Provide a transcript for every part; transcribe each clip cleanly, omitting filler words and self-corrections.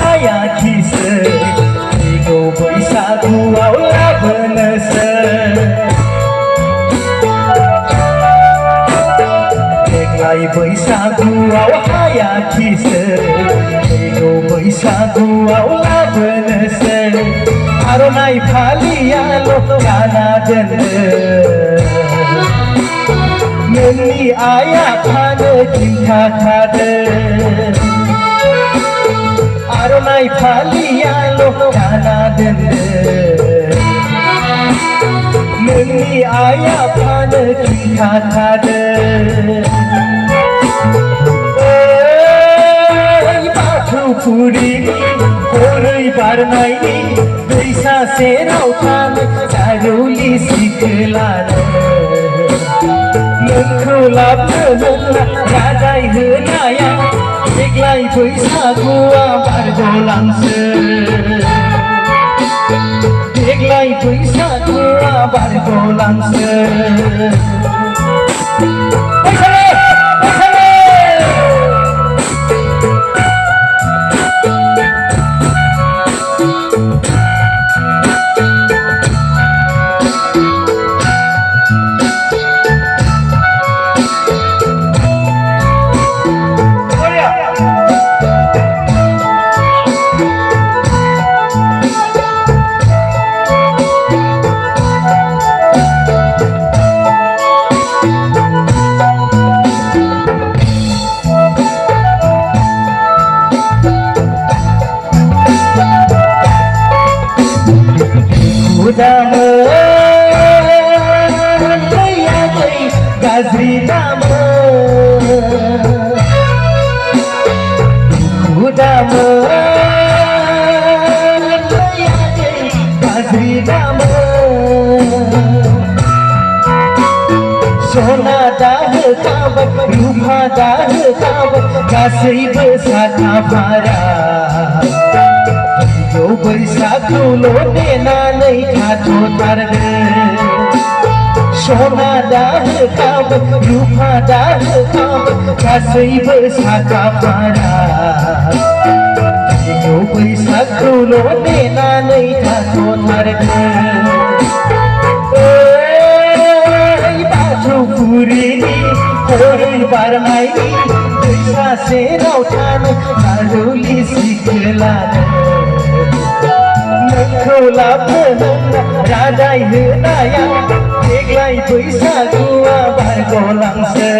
हायाखिसै फैगौ बैसागुआव लाबोनोसै देग्लाय बैसागुआव हायाखिसै फैगौ बैसागुआव लाबोनोसै आर'नाइ फालियाल' गाना दोननो नोंनि आइ आफानो खिन्थाखादों आर'नाइ फालियाल' गाना दोननो नोंनि आइ आफानो खिन्थाखादों बाथौफुरिनि हरै बारनायनि दैसा सेराव थानो जारौलि सिखोलानो नोंखौ लाबोनो रादाय होनाया देग्लाय बैसागुआ बारग'लांसै देग्लाय बैसागुआ बारग'लांसै दामोन दैयादै गाज्रि दामोन दुखु दामोन दैयादै गाज्रि दामोन सना दाहोखाबाय रुफा दाहोखाबाय गासैबो साखाफारा फैगौ बैसागुल' नेनानै थाथ'थारगोन सना दाहोखाबाय रुफा दाहोखाबाय गासैबो साखाफारा फैगौ बैसागुल' नेनानै थाथ'थारगोन बाथौफुरिनि हरै बारनायनि दैसा सेराव थानो जारौलि सिखोलानो नोंखौ लाबोनो रादाय होनाया देग्लाय बैसागुआ बारग'लांसै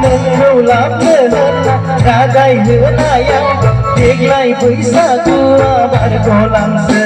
नोंखौ लाबोनो रादाय होनाया देग्लाय बैसागुआ बारग'लांसै